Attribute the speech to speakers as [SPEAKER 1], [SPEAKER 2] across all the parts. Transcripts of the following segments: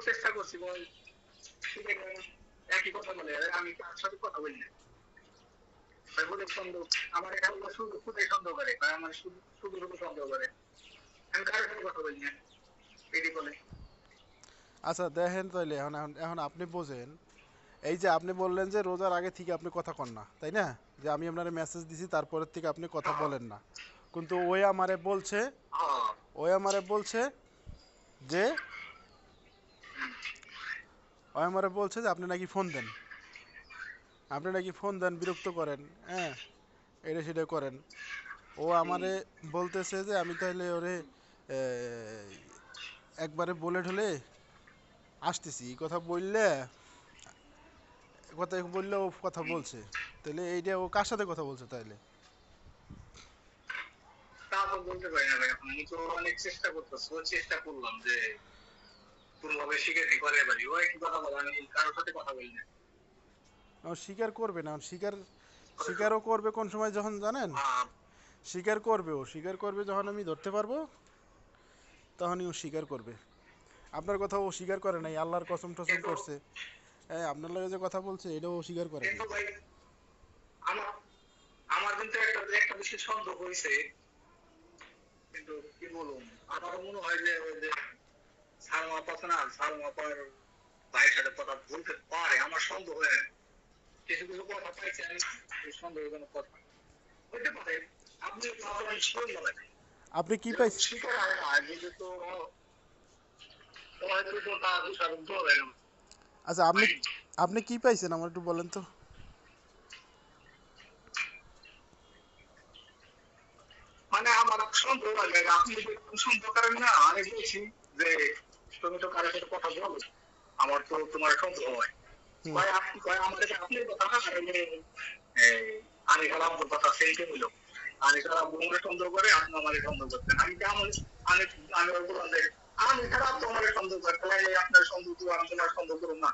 [SPEAKER 1] চেষ্টা করছি বল, একই কথা বলে আমি তার সাথে কথা বলি না। সন্দেহ আমার এটা শুধু খুদে সন্দেহ করে, আমার শুধু শুধু শুধু সন্দেহ করে। আমি কারোর সাথে কথা বলি না, এটি বলে।
[SPEAKER 2] আচ্ছা দেখেন তাইলে এখন এখন এখন আপনি বোঝেন, এই যে আপনি বললেন যে রোজার আগে থেকে আপনি কথা কন না, তাই না? যে আমি আপনার মেসেজ দিছি তারপরের থেকে আপনি কথা বলেন না। কিন্তু
[SPEAKER 1] হ্যাঁ,
[SPEAKER 2] ওই আমারে বলছে যে ওই আমারে বলছে যে আপনি নাকি ফোন দেন, আপনি নাকি ফোন দেন, বিরক্ত করেন, হ্যাঁ, এটা সেটা করেন। ও আমারে বলতেছে যে আমি তাহলে ওরে এ, একবারে বলে ঢলে আসতেছি, এই কথা বললে কথা বললে ও কথা বলছে, তাহলে এইটা ও কার সাথে কথা বলছে তাইলে?
[SPEAKER 1] তা তো বলতে পারি না ভাই। আমি তো অনেক চেষ্টা করতেছি, চেষ্টা করলাম যে কোনোভাবে শিখে করে পারি, ও একই কথা বলে, আমি কারোর সাথে কথা বলি না।
[SPEAKER 2] ও স্বীকার করবে না, স্বীকারও করবে কোন সময় যখন জানেন,
[SPEAKER 1] হ্যাঁ,
[SPEAKER 2] স্বীকার করবে যখন আমি ধরতে পারবো, তখনই ও স্বীকার করবে। আপনার কথা ও স্বীকার করে নাই, আল্লাহর কসম টসম
[SPEAKER 1] কিন্তু
[SPEAKER 2] করছে, হ্যাঁ আপনার লগে যে কথা বলছে এটাও ও স্বীকার করে নাই।
[SPEAKER 1] কিন্তু ভাই আমার আমার কিন্তু একটা একটা বিষয় সন্দেহ হয়েছে। কিন্তু কি বলুন, আমার মনে হয় যে ওই যে সালমা কথা না, সালমা পার ভাইয়ের সাথে কথা বলতে পারে, আমার সন্দেহ হয়। কিছু কিছু কথা পাইছি আমি, সন্দেহজনক কথা হইতে পারে। আপনি আপনার শিওর বলেন
[SPEAKER 2] আপনি কি
[SPEAKER 1] যে
[SPEAKER 2] পাইছেন?
[SPEAKER 1] শিকার হয় না, যেহেতু হয়তো তো তার দোষারোপ ধরে না।
[SPEAKER 2] আচ্ছা আপনি আপনি কি পাইছেন আমার একটু বলেন তো।
[SPEAKER 1] মানে আমার সন্দেহ লাগে, আপনি যদি সন্দেহ করেন না, আমি বলছি যে তুমি তো কারোর সাথে কথা বলো, আমার তো তোমার সন্দেহ হয়।
[SPEAKER 2] হুম।
[SPEAKER 1] কয় আপনি কয় আমাদের আপনি কথা না, আর আমি খারাপ কথা সেইটা হইল। আমি খারাপ বলে সন্দেহ করে, আপনি আমাকে সন্দেহ করতেন। আমি কেমন, আমি আমি বললাম যে আমি খারাপ তোমার সন্দেহ করতে লাগে, আপনার সন্দেহ তো আমি তোমার সন্দেহ করুন না।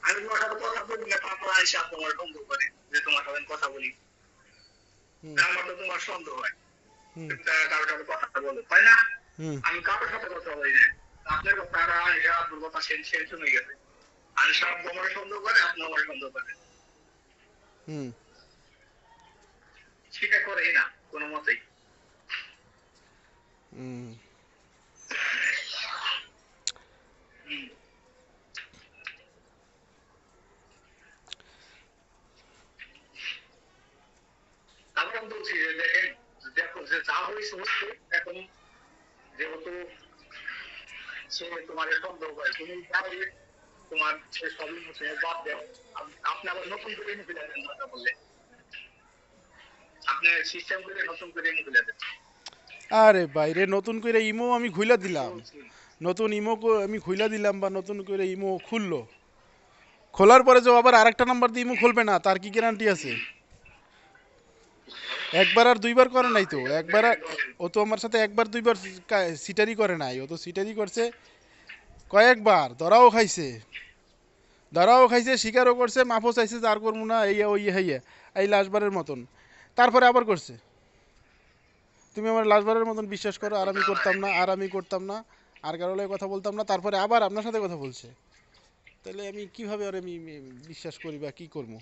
[SPEAKER 1] আমি তোমার সাথে কথা বলি না, তারপর আইসা তোমার সন্দেহ করে যে তোমার সাথে কথা বলি,
[SPEAKER 2] হুম।
[SPEAKER 1] আমার তো তোমার সন্দেহ হয়।
[SPEAKER 2] হুম।
[SPEAKER 1] কারোর সাথে কথা বলে, তাই না?
[SPEAKER 2] হুম।
[SPEAKER 1] আমি কারোর সাথে কথা বলি না। আপনার কথা আইসা আপনার কথা শেষ হয়ে গেছে। আমি সব তোমার সন্দেহ করে, আপনি আমার সন্দেহ করেন,
[SPEAKER 2] হুম।
[SPEAKER 1] সেটা করেই না কোনো মতেই।
[SPEAKER 2] হুম।
[SPEAKER 1] হুম। তারপর আমি বলছি যে দেখেন, দেখো যে যা হয়েছে হচ্ছে, এখন যেহেতু সে তোমার সন্দেহ করে, তুমি তাহলে তোমার সে সবই মুছে বাদ দেও। আপনি আবার নতুন করে এনে ফেলে দেন, কথা বললে আপনি সিস্টেম করে নতুন করে এনে ফেলে দেন।
[SPEAKER 2] আরে বাইরে নতুন করে ইমো আমি খুইলা
[SPEAKER 1] কি
[SPEAKER 2] দিলাম,
[SPEAKER 1] বলছি?
[SPEAKER 2] নতুন ইমো আমি খুইলা দিলাম বা নতুন করে ইমো খুললো, খোলার পরে যে আবার আরেকটা নাম্বার দিয়ে ইমো খুলবে না তার কি গ্যারান্টি আছে? একবার আর দুইবার করে
[SPEAKER 1] না,
[SPEAKER 2] নাই তো,
[SPEAKER 1] এটা
[SPEAKER 2] একবার
[SPEAKER 1] এটা ধরেন।
[SPEAKER 2] ও তো আমার সাথে একবার দুইবার সিটারি করে নাই, ও তো সিটারি করছে কয়েকবার, ধরাও খাইছে, স্বীকারও করছে, মাফও চাইছে যে আর করবো না, এই ওই হইয়া এই লাস্টবারের মতন, তারপরে আবার করছে। তুমি আমার লাস্টবারের মতন বিশ্বাস করো, আর আমি
[SPEAKER 1] তা না
[SPEAKER 2] করতাম
[SPEAKER 1] রে
[SPEAKER 2] না,
[SPEAKER 1] ভাই।
[SPEAKER 2] আর আমি করতাম না, আর কারোর লগে কথা বলতাম না, তারপরে আবার আপনার সাথে কথা বলছে। তাহলে আমি কিভাবে আর আমি বিশ্বাস করি বা কি করবো?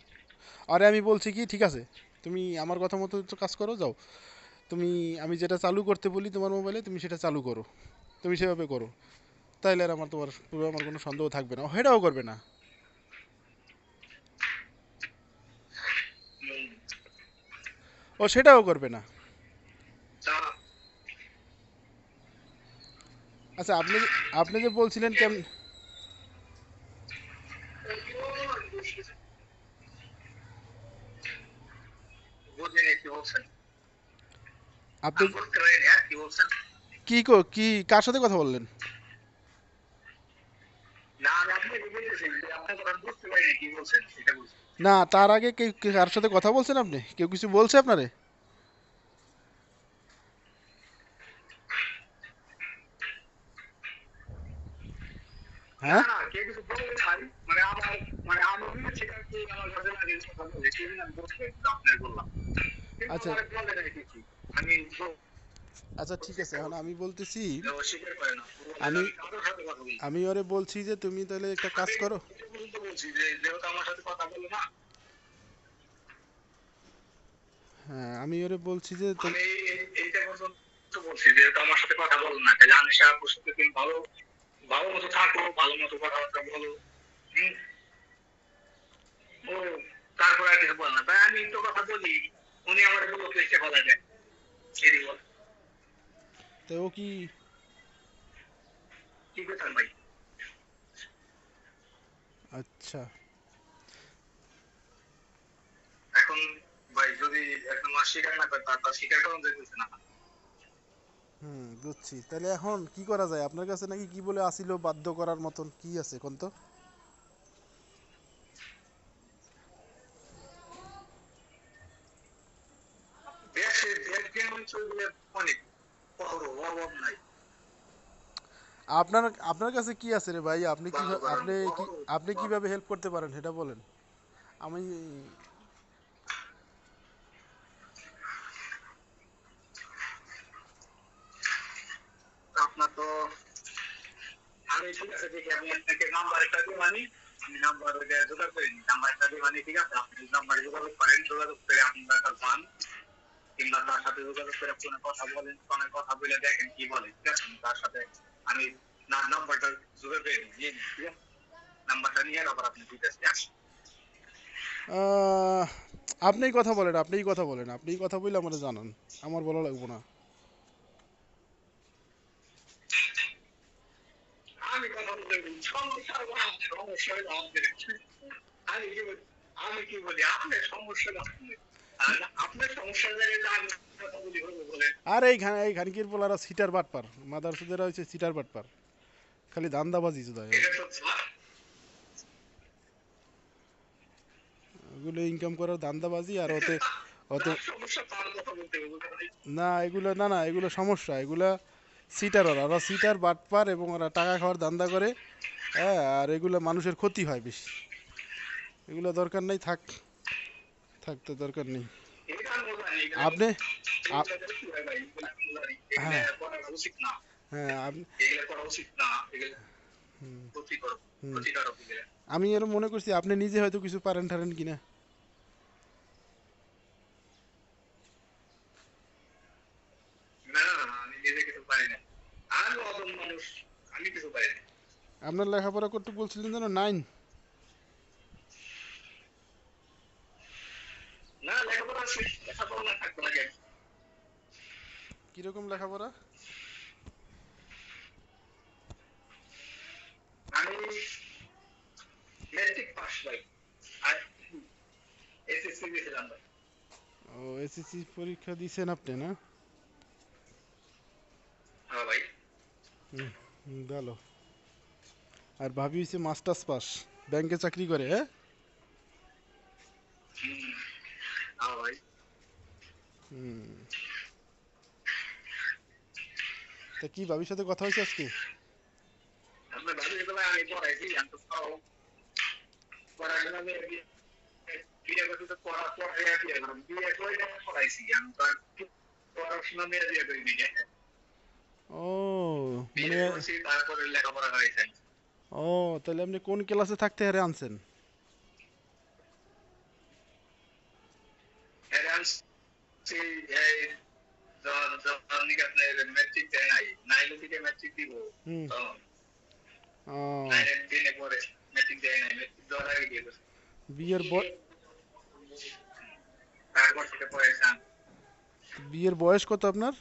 [SPEAKER 2] আরে আমি বলছি কি, ঠিক আছে, তুমি আমার কথা মতো তো কাজ করো, যাও তুমি, আমি যেটা চালু করতে বলি তোমার মোবাইলে তুমি সেটা চালু করো, তুমি সেভাবে করো, তাইলে আর তোমার পুরো আমার কোনো সন্দেহ থাকবে না, ও সেটাও করবে না,
[SPEAKER 1] হুম।
[SPEAKER 2] ও সেটাও করবে না।
[SPEAKER 1] তা
[SPEAKER 2] আচ্ছা আপনি যে বলছিলেন কেমন,
[SPEAKER 1] বুঝিনি কি বলছেন,
[SPEAKER 2] আপনি
[SPEAKER 1] আমি বুঝতে পারিনি। হ্যাঁ, কি বলছেন?
[SPEAKER 2] কি কার সাথে কথা বললেন?
[SPEAKER 1] না, আমি আপনাকে বলতেছি যে আপনার কথা বুঝতে পারিনি কি বলছেন, সেটা বলছি।
[SPEAKER 2] না তার আগে কার সাথে কথা বলছেন আপনি? কেউ কিছু বলছে আপনারে?
[SPEAKER 1] না
[SPEAKER 2] হ্যাঁ।
[SPEAKER 1] না, কে কিছু বলবে নাই। মানে আমার, মানে আমি বুঝেছি কি আমার কাছে লাগে কথা বলে, সেদিন আমি বুঝতে আপনার বললাম, কিন্তু
[SPEAKER 2] আচ্ছা।
[SPEAKER 1] আমার বলে নাই কিছু। আমি
[SPEAKER 2] আচ্ছা ঠিক আছে, এখন আমি বলতেছি,
[SPEAKER 1] যে ও স্বীকার করে না, ও বলে যে
[SPEAKER 2] আমি
[SPEAKER 1] আমি কারোর সাথে কথা বলি না।
[SPEAKER 2] আমি ওরে বলছি যে তুমি তাহলে একটা কাজ
[SPEAKER 1] আমি
[SPEAKER 2] করো।
[SPEAKER 1] এটা পর্যন্ত বলছি যে যেহেতু আমার সাথে কথা বলে না,
[SPEAKER 2] হ্যাঁ, আমি ওরে বলছি যে
[SPEAKER 1] আমি এইটা পর্যন্ত বলছি যেহেতু আমার সাথে কথা বলো না, তাহলে আমি সাহায্য সাথে তুমি ভালো ভালো মতো থাকো, ভালো মতো কথাবার্তা বলো। হুম, ও তারপর আর কিছু বল না, তাই আমি তো কথা বলি, উনি আমার বলো চেষ্টা করা যায়, এরই বল।
[SPEAKER 2] তো ও কি,
[SPEAKER 1] কি করতেন ভাই?
[SPEAKER 2] আচ্ছা।
[SPEAKER 1] এখন ভাই যদি একদম অস্বীকার না করে, তারপর স্বীকার করানো যাইতেছে না।
[SPEAKER 2] বুঝছি, তাহলে এখন কি করা যায়? আপনার কাছে নাকি কি বলে আসিল বাধ্য করার মতন কি আছে কোন তো?
[SPEAKER 1] দেশে দেশ যেমন চলবে, অনেক অভাব নাই।
[SPEAKER 2] আপনার আপনার কাছে কি আছে রে ভাই? আপনি কি,
[SPEAKER 1] ভালো করার
[SPEAKER 2] আপনি কি, আপনি
[SPEAKER 1] অভাব।
[SPEAKER 2] কিভাবে হেল্প করতে পারেন সেটা বলেন। আমি,
[SPEAKER 1] আপনার তো, আমি ঠিক আছে দেখি, আমি আপনাকে নাম্বার একটা দিয়ে মানি, আমি নাম্বার জোগাড় করে নিই, নাম্বার একটা দিয়ে মানি, ঠিক আছে? আপনি নাম্বারে যোগাযোগ করেন, যোগাযোগ করে আপনার কাছে পান, কিংবা তার সাথে যোগাযোগ করে ফোনে কথা বলেন, ফোনে কথা বলে দেখেন কি বলে, ঠিক আছে? আমি তার সাথে আমি নাম্বারটা জোগাড় করে নিয়ে নিই, ঠিক আছে? নাম্বারটা নিয়ে আবার আপনি দিতেছি, হ্যাঁ?
[SPEAKER 2] আহ, আপনিই কথা বলেন, আপনিই কথা বলেন, আপনিই কথা বলে আমাকে জানান, আমার বলা লাগবো না।
[SPEAKER 1] আমি কথা বলতে বলি, সমস্যা হলো সমস্যা হলো আপনার। আমি কি বলি, আমি কি বলি, আপনার সমস্যা হলো আপনার। আর আপনার সমস্যার জায়গায় আমি কথা বলি, হলো বলে।
[SPEAKER 2] আর এই খানকির পোলারা সিটার বাটপার, মাদারসুদেরা হচ্ছে সিটার বাটপার, খালি ধান্দাবাজি শুধু।
[SPEAKER 1] এটা তো
[SPEAKER 2] ওগুলো ইনকাম করার ধান্দাবাজি, আর ওতে ওতে
[SPEAKER 1] তার সমস্যা, তার কথা বলতে হবে, বুঝতে পারি।
[SPEAKER 2] না এগুলো, না না এগুলো সমস্যা, এগুলা সিটার, ওরা সিটার বাটপার এবং ওরা টাকা খাওয়ার ধান্দা করে। হ্যাঁ, আর এগুলো মানুষের ক্ষতি হয় বেশি, এগুলো দরকার নেই, থাক, থাকতে দরকার নেই।
[SPEAKER 1] এটা আমি জানি, এগুলো
[SPEAKER 2] আপনি আপ-
[SPEAKER 1] এগুলো কি হয় ভাই, এগুলো আমি জানি, এগুলো
[SPEAKER 2] হ্যাঁ,
[SPEAKER 1] করা উচিত না,
[SPEAKER 2] হ্যাঁ, আপনি,
[SPEAKER 1] এগুলো করা উচিত না, এগুলো ক্ষতিকর,
[SPEAKER 2] হুম,
[SPEAKER 1] ক্ষতিকারক এগুলো।
[SPEAKER 2] আমি এর মনে করছি আপনি নিজে হয়তো কিছু পারেন টারেন কিনা।
[SPEAKER 1] না না না, আমি নিজে কিছু পারি না, আমি অদম মানুষ, আমি কিছু পারি না।
[SPEAKER 2] আপনার লেখাপড়া করতে বলছিলেন যেন 9।
[SPEAKER 1] না, লেখাপড়া আছে, লেখাপড়া না থাকবে না কেন?
[SPEAKER 2] কিরকম লেখাপড়া?
[SPEAKER 1] আমি মেট্রিক পাস ভাই, আর এসএসসি দিয়েছিলাম ভাই।
[SPEAKER 2] ও, এসএসসি পরীক্ষা দিয়েছেন আপনি না?
[SPEAKER 1] হ্যাঁ ভাই।
[SPEAKER 2] ভালো। আর ভাবি হচ্ছে মাস্টার্স পাস, ব্যাংকে চাকরি করে, হ্যাঁ।
[SPEAKER 1] হুম, হ্যাঁ ভাই।
[SPEAKER 2] হুম, তা কি ভাবির সাথে কথা হয়েছে আজকে?
[SPEAKER 1] আপনার ভাবি তো ভাই, আমি পড়াইছি, আমি তো সব পড়াশোনা নিয়ে বিয়ে করছি, তো পড়াশোনা বিয়ে করলাম, বিয়ে করে পড়াইছি, আমি তো আর পড়াশোনা নিয়ে বিয়ে করিনি।
[SPEAKER 2] ও,
[SPEAKER 1] বিয়ে
[SPEAKER 2] মানে,
[SPEAKER 1] করছি, তারপরে লেখাপড়া করেছি।
[SPEAKER 2] ও, তাহলে আপনি কোন ক্লাসে থাকতে হারে আনছেন?
[SPEAKER 1] অ্যাডভান্স এই যখন নাকি আপনার ম্যাট্রিক দেয় নাই, নাইলে থেকে ম্যাট্রিক দিব,
[SPEAKER 2] হুম,
[SPEAKER 1] তখন
[SPEAKER 2] ও,
[SPEAKER 1] নাইনের দিনে পরে ম্যাট্রিক দেয় নাই, ম্যাট্রিক দেওয়ার আগে দিয়ে গেছে।
[SPEAKER 2] বিয়ের বয়
[SPEAKER 1] তারপর থেকে পড়াইছিলাম।
[SPEAKER 2] বিয়ের বয়স কত আপনার?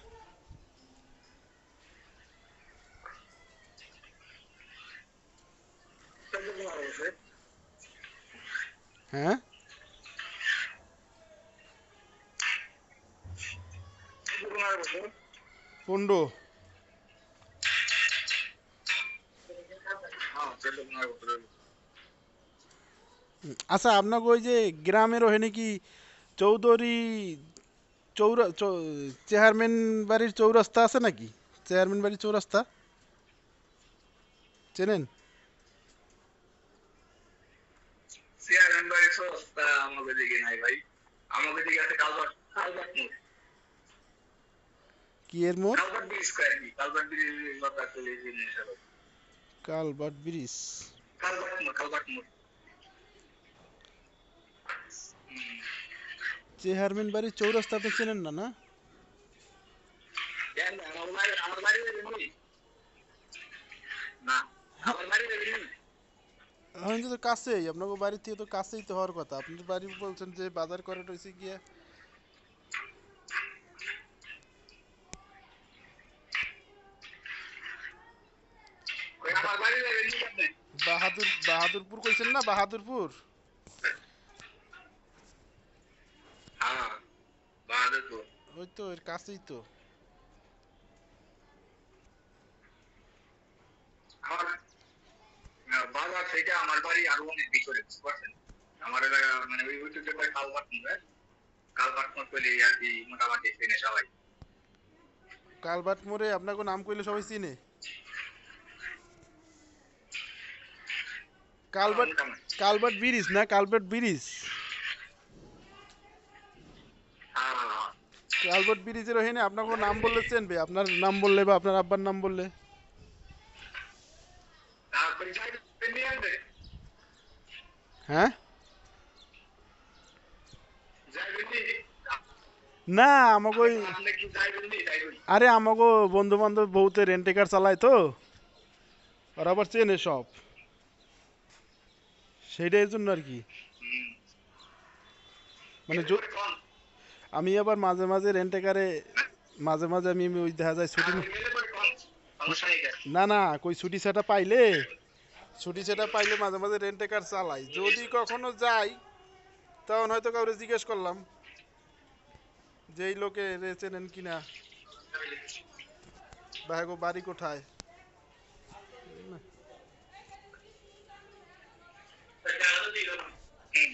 [SPEAKER 2] হ্যাঁ, 15। আচ্ছা, আপনাকে ওই যে গ্রামের ওখানে কি চৌধুরী চেয়ারম্যান বাড়ির চৌরাস্তা আছে নাকি? চেয়ারম্যান বাড়ির চৌরাস্তা চেনেন?
[SPEAKER 1] চেয়ারম্যান বাড়ির অবস্থা আমাদের দিকে নাই ভাই, আমাদের দিকে আছে কালবাট, কালবাট মোড়।
[SPEAKER 2] কি এর মোড়?
[SPEAKER 1] কালভার্ট ব্রিজ কয় কি? কালভার্ট ব্রিজ কথা কইলে এই জিনিস হবে।
[SPEAKER 2] Culvert bridge.
[SPEAKER 1] কালভার্ট মোড়। হুম।
[SPEAKER 2] চেয়ারম্যান বাড়ির চৌরাস্তা আপনি চেনেন না না?
[SPEAKER 1] কেন আমার বাড়ি যাবেনি? না, আমার বাড়ি যাবেনি?
[SPEAKER 2] এখন তো কাছেই, আপনাকে বাড়ি থেকে তো কাছেই তো হওয়ার কথা। আপনার বাড়ি বলছেন যে বাজার করাটা হয়েছে গিয়া
[SPEAKER 1] ওই আমার বাড়ি যাবেনি আপনি?
[SPEAKER 2] বাহাদুরপুর কইছেন না, বাহাদুরপুর?
[SPEAKER 1] হ্যাঁ, বাহাদুরপুর।
[SPEAKER 2] ওই তো এর কাছেই তো।
[SPEAKER 1] আমার বাজার থেকে আমার বাড়ি আরো অনেক ভিতরে, বুঝতে পারছেন? আমার এলাকা মানে ওই ওইটুকু কালভার্ট মোড়, কালভার্ট মোড় পেলে আর কি মোটামুটি চেনে সবাই।
[SPEAKER 2] কালভার্ট মোড়ে আপনাকে নাম কইলে সবাই চিনে? কালভার্ট
[SPEAKER 1] মোটামুটি।
[SPEAKER 2] কালভার্ট ব্রিজ না, কালভার্ট ব্রিজ।
[SPEAKER 1] হ্যাঁ,
[SPEAKER 2] কালভার্ট ব্রিজের ওখানে আপনাকে নাম বললে চেনবে, আপনার নাম বললে বা আপনার আব্বার নাম বললে।
[SPEAKER 1] তারপরে যাইবেন নিয়ে আনবে,
[SPEAKER 2] হ্যাঁ?
[SPEAKER 1] যাইবেন নি?
[SPEAKER 2] না আমাকে ওই,
[SPEAKER 1] আপনি কি যাইবেন নি? যাইবেন।
[SPEAKER 2] আরে আমাকে বন্ধু বান্ধব বহুতে রেন্টে কার চালায় তো, আর আবার চেনে সব, সেইটাই জন্য আর কি।
[SPEAKER 1] হুম।
[SPEAKER 2] মানে
[SPEAKER 1] এরপরে কোন?
[SPEAKER 2] আমি আবার মাঝে মাঝে রেন্টে কারে, মাঝে মাঝে আমি ওই দেখা যায় ছুটি
[SPEAKER 1] আপনি গেলে পরে কোন? সমস্যা নেই কেন?
[SPEAKER 2] না না কই ছুটি সেটা পাইলে, ছুটি সেটা পাইলে মাঝে মাঝে রেন্টে কার চালাই। যদি কখনো যাই তখন হয়তো কাউরে জিজ্ঞেস করলাম যে এই লোকে রে চেনেন কিনা, বা হ্যাঁ গো বাড়ি কোথায়।
[SPEAKER 1] হুম।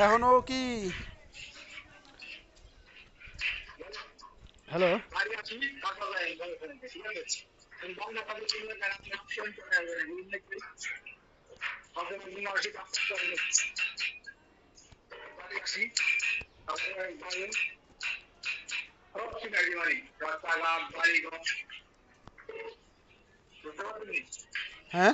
[SPEAKER 2] এখনো কি? হ্যালো? হ্যাঁ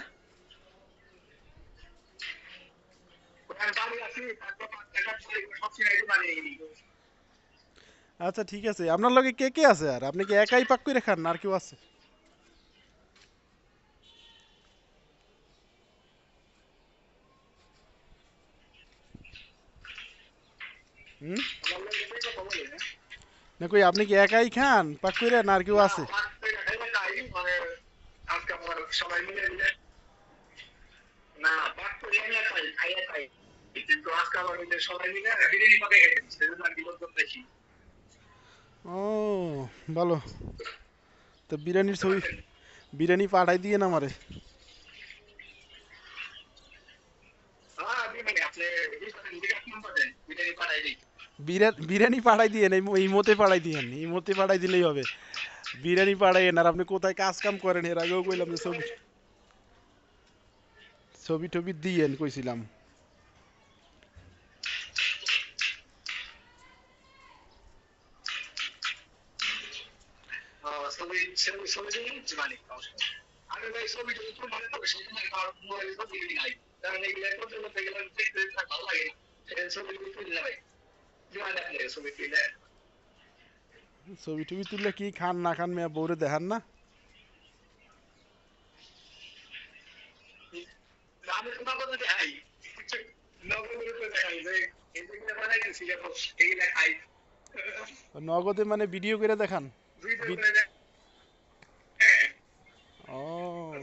[SPEAKER 2] আচ্ছা ঠিক আছে। আপনার লগে কে কে আছে? আর আপনি কি একাই পাক করে খান না আর কেউ আছে? হুম? না কই আপনি কি একাই খান পাক করে না আর কেউ আছে?
[SPEAKER 1] সবাই মিলে মিলে না বাদ করি আমি খাই খাইয়া খাই কিন্তু আজকে আবার মিলে সবাই মিলে বিরিয়ানি পাবে খেয়েছি সেজন্য আর বিপদ দেখি
[SPEAKER 2] ও ভালো। তো বিরিয়ানির ছবি, বিরিয়ানি পাঠাই দিয়ে না আমারে।
[SPEAKER 1] হ্যাঁ বিরিয়ানি আপনি বিকাশ নাম্বার দেন বিরিয়ানি পাঠাই দিই
[SPEAKER 2] বিরিয়ানি পাঠাই দিয়ে ইমোতে পাঠাই দিয়েন, ইমোতে পাঠাই দিলেই হবে। বিরিয়ানি পাঠাইয়েন। আর আপনি কোথায় কাজ কাম করেন এর আগেও কইলাম যে ছবি ছবি টবি দিয়েন কইছিলাম।
[SPEAKER 1] ছবি ছবি ছবি দিন মানে আমি ভাই ছবি যদি তো মানে তো সেই সময় আর মোবাইল তো দিবি নাই কারণ এগুলো করতে করতে গেলে দেখতে ভালো লাগে না সেই ছবি তুলে ভাই দিওয়ান আপনি ছবি তুলে
[SPEAKER 2] ছবি টবি তুললে কি খান না খান মেয়া বউরে দেখান না?
[SPEAKER 1] আমি তো নগদ দেখাই নগদ রূপে দেখাই যে এগুলো বানাইতেছি এগুলো খাই
[SPEAKER 2] নগদে মানে ভিডিও করে দেখান?
[SPEAKER 1] ভিডিও
[SPEAKER 2] ভি-
[SPEAKER 1] করে হ্যাঁ
[SPEAKER 2] ও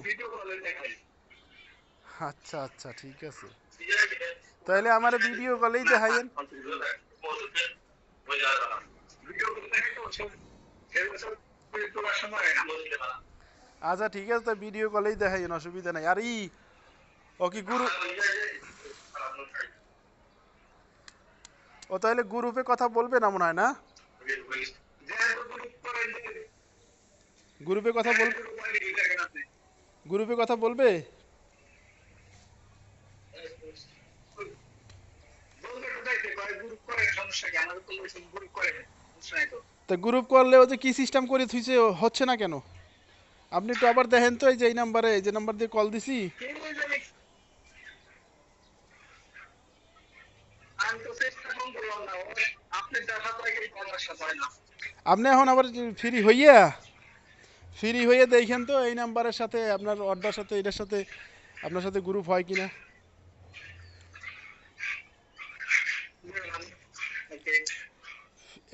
[SPEAKER 1] ভিডিও কলে দেখাই
[SPEAKER 2] আচ্ছা আচ্ছা ঠিক আছে। তাহলে আমার ভিডিও কলেই দেখাইয়েন।
[SPEAKER 1] ভিডিও করে দেখাই তো সেগুলো সব তোলার সময় না
[SPEAKER 2] আচ্ছা ঠিক আছে, তো ভিডিও কলেই দেখাইয়েন, অসুবিধা নাই। আর ও কি গুরু ও তাহলে গ্রুপে কথা বলবে না মনে হয় না?
[SPEAKER 1] যেহেতু গ্রুপ করেন যে
[SPEAKER 2] গ্রুপে কথা বল,
[SPEAKER 1] গ্রুপ মানে কি দেখেন আপনি
[SPEAKER 2] গ্রুপে কথা বলবে?
[SPEAKER 1] বলবে তো দেখতে কয় গ্রুপ করেন সমস্যা কি আমাদের তো ওই গ্রুপ করেন সমস্যা নাই তো
[SPEAKER 2] তা গ্রুপ করলে ও যে কি সিস্টেম করে থুইছে হচ্ছে না কেন? আপনি একটু আবার দেখেন তো, এই যে এই নাম্বারে, এই যে নাম্বার দিয়ে কল দিছি।
[SPEAKER 1] কে জানি আমি তো চেষ্টা কম করলাম না আপনি দেখা পাই এই সমস্যা হয় না
[SPEAKER 2] আপনি এখন আবার ফ্রি হইয়া দেখেন তো এই নাম্বারের সাথে আপনার অর্ডার সাথে এটার সাথে আপনার সাথে গ্রুপ হয় কিনা।
[SPEAKER 1] ওকে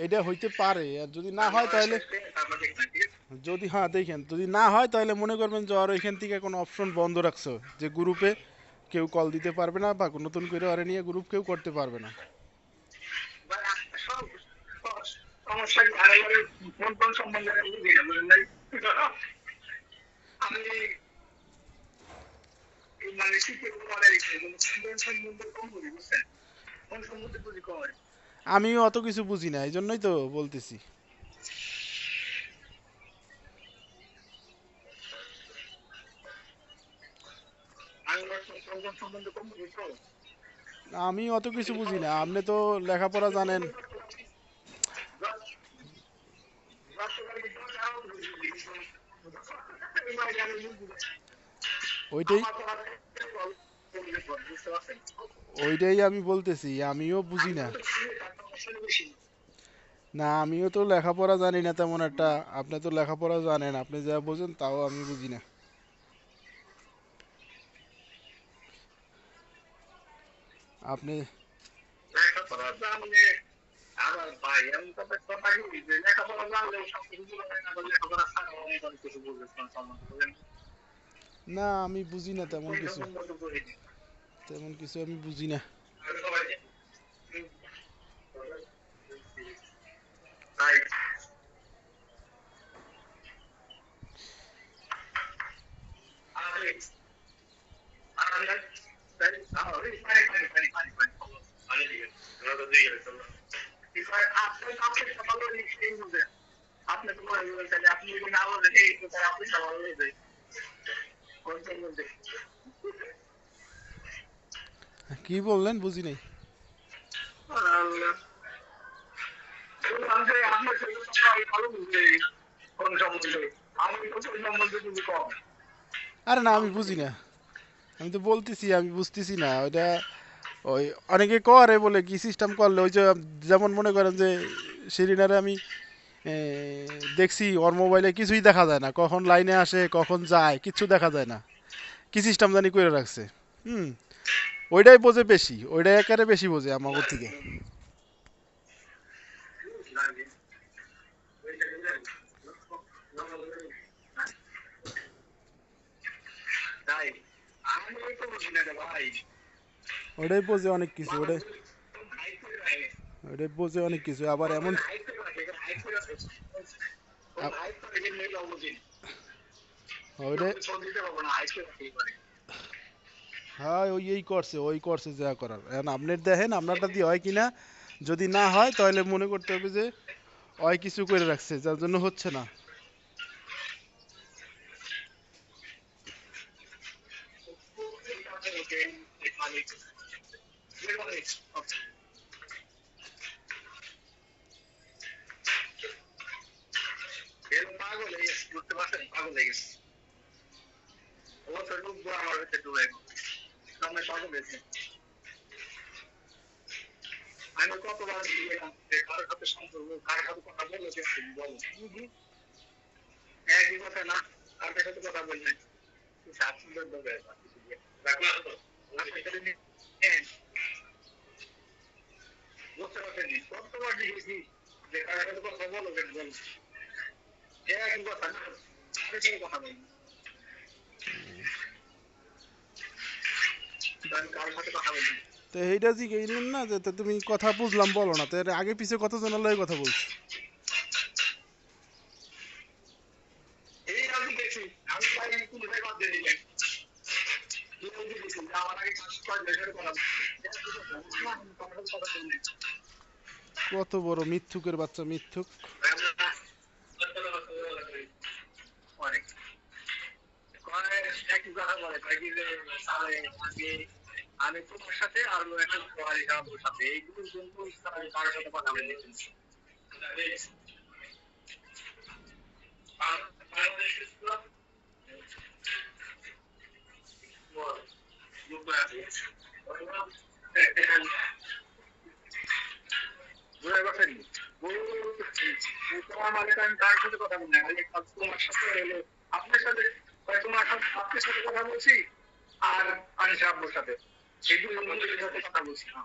[SPEAKER 2] এটা হইতে পারে, আর যদি না হয় তাহলে,
[SPEAKER 1] তারপর ঠিক না ঠিক আছে
[SPEAKER 2] যদি হ্যাঁ দেখেন যদি না হয় তাহলে মনে করবেন যে আর ওইখান থেকে কোনো অপশন বন্ধ রাখছো, যে গ্রুপে কেউ কল দিতে পারবে না বা নতুন করে আরে নিয়ে গ্রুপ কেউ করতে পারবে না।
[SPEAKER 1] ভাই সব সমস্যা কি আর এবারে ফোন ফোন সম্বন্ধে আমি বুঝি না বুঝলেন নাই আমি এই মানে শিখে পড়ে রেখে ফোন সম্বন্ধে কম বুঝি বুঝছেন ফোন সম্বন্ধে বুঝি কম হয়
[SPEAKER 2] আমিও অত কিছু বুঝি না, এই জন্যই তো বলতেছি।
[SPEAKER 1] আমি ফোন সম্বন্ধে কম বুঝি তো
[SPEAKER 2] আমি অত কিছু বুঝি না, আপনি তো লেখাপড়া জানেন। ওইটাই ওইটাই আমি বলতেছি, আমিও বুঝি না। না আমিও তো লেখাপড়া জানি না তেমন একটা। আপনি তো লেখাপড়া জানেন, আপনি যা বোঝেন তাও আমি বুঝি না। আপনি
[SPEAKER 1] আমার ভাই আমি তো কথা কি লেখাপড়া জানলেও সব কিছু লেখাপড়া ছাড়া অনেক অনেক কিছু বুঝবেন সম্বন্ধে
[SPEAKER 2] না আমি বুঝি না তেমন
[SPEAKER 1] ওই
[SPEAKER 2] কিছু,
[SPEAKER 1] সম্বন্ধে বুঝিনি
[SPEAKER 2] তেমন কিছু আমি বুঝি না।
[SPEAKER 1] তাই আরে আরে তাই আরে পানি পানি পানি পানি পানি পানি দিয়ে রোদ দিয়ে চলো এবার আপনি আপনি সকালে লিখে দিবেন আপনি তো মনে করেন তাহলে আপনি যদি না বলেন এই তো তাহলে আপনি সকালে লিখে কোন সম্বন্ধে
[SPEAKER 2] কি বললেন বুঝি নাই।
[SPEAKER 1] আল্লাহ আমি আপনার সাথে ভালো বুঝতে কোন সম্বন্ধে আমি তো কোন সম্বন্ধে বুঝি কম
[SPEAKER 2] আরে না আমি বুঝি না, আমি তো বলতেছি আমি বুঝতেছি না ওইটা। ওই অনেকে করে বলে কি সিস্টেম করলে ওই যে, যেমন মনে করেন যে শিরিনারে আমি এ, দেখছি ওর মোবাইলে কিছুই দেখা যায় না, কখন লাইনে আসে কখন যায় কিচ্ছু দেখা যায় না। কি সিস্টেম জানি করে রাখছে। হুম, ওইটাই বোঝে বেশি, ওইটাই একারে বেশি বোঝে আমাদের থেকে।
[SPEAKER 1] তাই আমি তো বুঝি না রে ভাই
[SPEAKER 2] ওইটাই বোঝে অনেক কিছু,
[SPEAKER 1] মানুষ
[SPEAKER 2] ওইটাই
[SPEAKER 1] হাইট করে রাখে
[SPEAKER 2] ওইটাই বোঝে অনেক কিছু আবার এমন।
[SPEAKER 1] হাইট করে রাখে হাইট করে রাখে হাইট করে রেখে মেয়েটাও বুঝি
[SPEAKER 2] ওইটাই
[SPEAKER 1] সব দিতে পারবো না হাইট করে রাখে করে
[SPEAKER 2] হ্যাঁ, ওই এই করছে ওই করছে যা করার। এখন আপনার দেখেন আপনারটা দিয়ে হয় কিনা, যদি না হয় তাহলে মনে করতে হবে যে ওই কিছু করে রাখছে যার জন্য হচ্ছে না।
[SPEAKER 1] পাগল হয়ে গেছে বুঝতে পারছেন পাগল হয়ে গেছে ও তো ডুববো আমার হচ্ছে ডুবে সামনে পাগল হয়েছে আমি কতবার দিলাম যে কারোর সাথে সম্পর্ক কারোর সাথে কথা বললো যে বলো একই কথা না কারোর সাথে কথা বললেন সাত সুন্দর দেবে কিছু দিয়ে রাখলাম তো আপনি সেটা নিয়ে বুঝতে পারছেন কতবার দিয়েছি যে কারোর সাথে কথা বলো কেন বলো একই কথা না কারোর সাথে কথা বলি আমি কারোর সাথে কথা বলি
[SPEAKER 2] তো এইটা জিজ্ঞেস না যে তো তুমি কথা বুঝলাম বলো না, তো এর আগে পিছে কত জনের লগে কথা বলছি।
[SPEAKER 1] এই আমি দেখছি আমি প্রায় কোনো জায়গায় দিয়ে দিলেন আমার আগে কাজ করা কথা বলি
[SPEAKER 2] কত বড় মিথ্যুকের বাচ্চা, মিথ্যুক।
[SPEAKER 1] অনেক কয় একই কথা বলে, কয় কি যে স্যারে আমি তোমার সাথে আর হলো একটা পোহারি খাওয়ার সাথে এই দুটো জন্তু ছাড়া আমি কারোর সাথে কথা বলি না। বুঝতে পারছেন? তোমার মালিক আমি কার সাথে কথা বলি না, খালি তোমার সাথে হলো আপনার সাথে, হয় তোমার সাথে আপনার সাথে কথা বলছি আর আনিসা আব্বুর সাথে, এই দুই বন্ধুদের সাথে কথা বলছি না।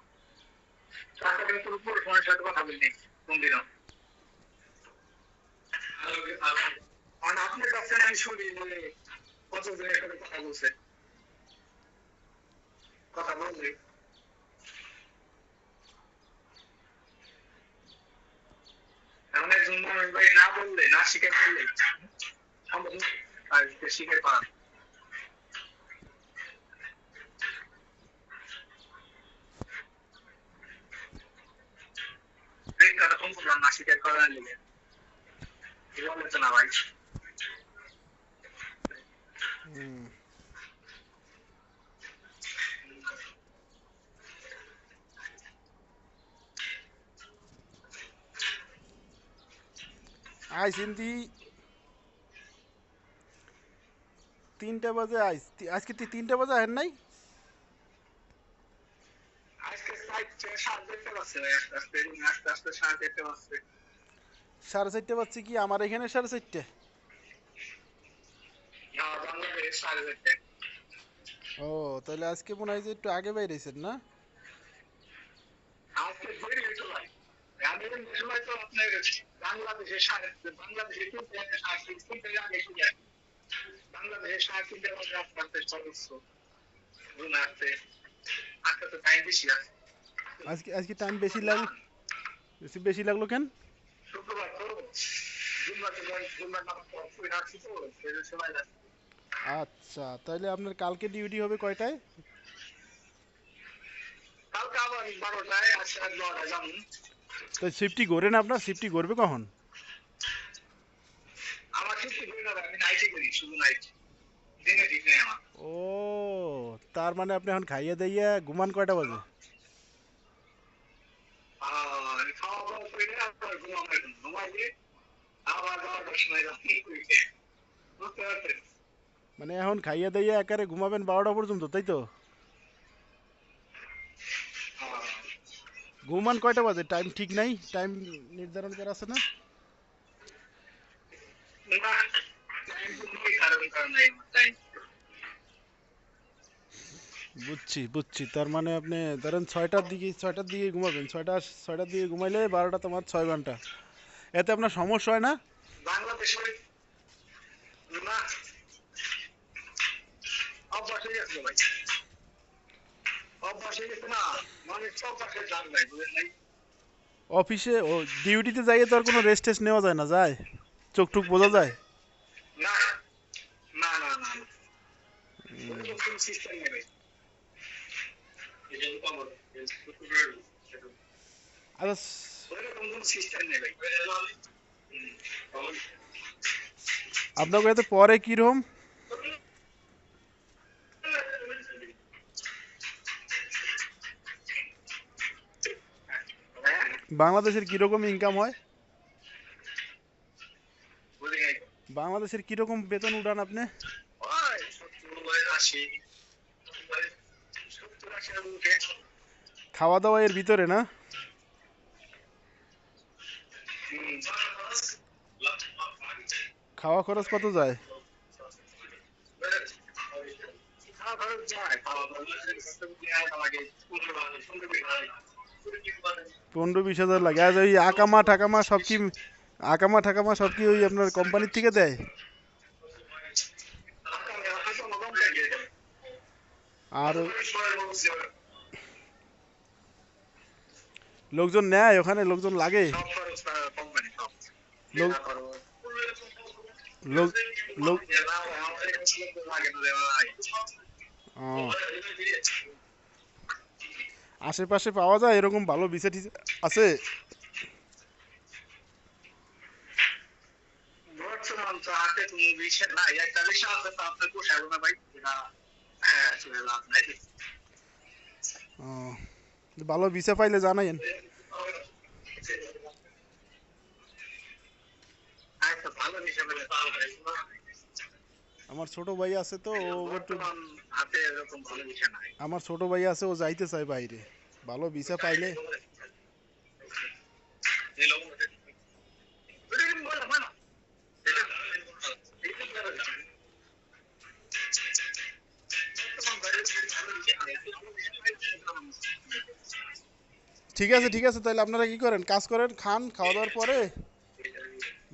[SPEAKER 1] তার সাথে কিন্তু পুরো ফোনের সাথে কথা বলিনি কোনদিনও। কারণ আপনার কাছে আমি শুনি যে কতজনের সাথে কথা বলছে, কথা বললে এমন একজন মানুষ ভাই না বললে না স্বীকার করলে সম্ভব না। আর স্বীকার করা কম করলাম না স্বীকার করা নিলে বলে তো না ভাই।
[SPEAKER 2] হুম। আইসেন্তি 3টা বাজে আইস, আজকে 3টা বাজে আহেন নাই?
[SPEAKER 1] আজকে সাড়ে চারটে বাজছে ভাই, আস্তে আস্তে আস্তে আস্তে সাড়ে চারটে বাজছে।
[SPEAKER 2] 4:30 বাজছে কি আমার এখানে 4:30?
[SPEAKER 1] না বাংলাদেশ সাড়ে চারটে।
[SPEAKER 2] ও তাহলে আজকে মনে হয় যে একটু আগে বাইরেছেন না?
[SPEAKER 1] আজকে দেরি হয়েছে ভাই, আমি এই সময় তো আপনার বাংলাদেশে বাংলাদেশে তিনটে সাড়ে তিনটে আগে শুনে বাংলাদেশে সাড়ে তিনটে বাজে আস্তে আস্তে সর্বোচ্চ রুমে আসতে আজকে তো টাইম বেশি আছে।
[SPEAKER 2] আজকে টাইম বেশি লাগলো, বেশি লাগলো কেন?
[SPEAKER 1] শুক্রবার তো জুম্মার নামাজ পড়ে আসছি তো সেই সময় যাচ্ছে।
[SPEAKER 2] আচ্ছা তাহলে আপনার কালকে ডিউটি হবে কয়টায়?
[SPEAKER 1] কালকে আবার 12টায়, আজকে 9টায় যাবো।
[SPEAKER 2] তো শিফটি করেন আপনার, শিফটি করবে কখন?
[SPEAKER 1] আমার ছুটি করি না ভাই, আমি নাইটে করি, শুধু নাইট, দিনে ঠিক নেই আমার।
[SPEAKER 2] ও তার মানে আপনি এখন খাইয়ে দাইয়া ঘুমান কয়টা বাজে?
[SPEAKER 1] আমি খাওয়া দাওয়া করে আবার ঘুমাইলে আবার 12টার সময় যাচ্ছি বুঝতে পারছেন।
[SPEAKER 2] মানে এখন খাইয়ে দাইয়া একারে ঘুমাবেন 12টা পর্যন্ত, তাই তো? ঘুমান কয়টা বাজে? টাইম ঠিক নাই, টাইম নির্ধারণ করা আছে না?
[SPEAKER 1] না টাইম তো নেই, কারণ নাই টাইম।
[SPEAKER 2] বুঝছি বুঝছি, তার মানে আপনি ধরেন 6টার দিকে ঘুমাবেন, 6টার দিকে ঘুমাইলে 12টা তোমার 6 ঘন্টা, এতে আপনার সমস্যা হয় না?
[SPEAKER 1] বাংলাদেশে না অভ্যাস হয়ে গেছে ভাই, অভ্যাস হয়ে গেছে না, মানে সব পাশে জান নাই বুঝলেন নাই।
[SPEAKER 2] অফিসে ও ডিউটিতে যাইয়ে তো আর কোনো রেস্ট টেস্ট নেওয়া যায় না, যায়? চোখ টুক বোঝা যায়?
[SPEAKER 1] না না না না ওরকম কোনো সিস্টেম নেই ভাই।
[SPEAKER 2] আচ্ছা
[SPEAKER 1] ওরকম কোনো সিস্টেম নেই ভাই।
[SPEAKER 2] আপনার কাছে পরে কিরকম, বাংলাদেশের কিরকম ইনকাম হয়? বাংলাদেশের কিরকম বেতন উঠান আপনি? খাওয়া দাওয়া এর ভিতরে না? খাওয়া খরচ কত যায়? 15-20 হাজার লাগে। আর ওই আকামা ঠাকামা সব কি ওই আপনার কোম্পানির থেকে দেয়? আর লোকজন নেয় ওখানে, লোকজন লাগে? লোক লোক লোক ও, আশেপাশে পাওয়া যায় এরকম ভালো বিসে টিসে আছে?
[SPEAKER 1] বিষয় নাই, একটা বিষয় আছে তা আপনার পোষাবো না ভাই, এটা হ্যাঁ আসলে লাভ নাই।
[SPEAKER 2] ও, ভালো ভিসা পাইলে জানাইন।
[SPEAKER 1] আচ্ছা ভালো বিষয় বলে
[SPEAKER 2] আমার ছোট ভাই আছে তো ও একটু,
[SPEAKER 1] বর্তমান হাতে এরকম ভালো বিষয় নাই।
[SPEAKER 2] আমার ছোট ভাই আছে ও যাইতে চায় বাইরে, ভালো ভিসা পাইলে। ঠিক আছে তাহলে আপনারা কি করেন, কাজ করেন, খান, খাওয়া দাওয়ার পরে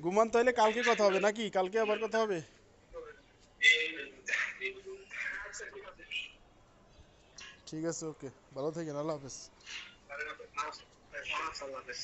[SPEAKER 2] ঘুমান, তাইলে কালকে কথা হবে নাকি, কালকে আবার কথা হবে। ঠিক আছে, ওকে, ভালো থাকেন, আল্লাহ হাফেজ।
[SPEAKER 1] আল্লাহ হাফেজ।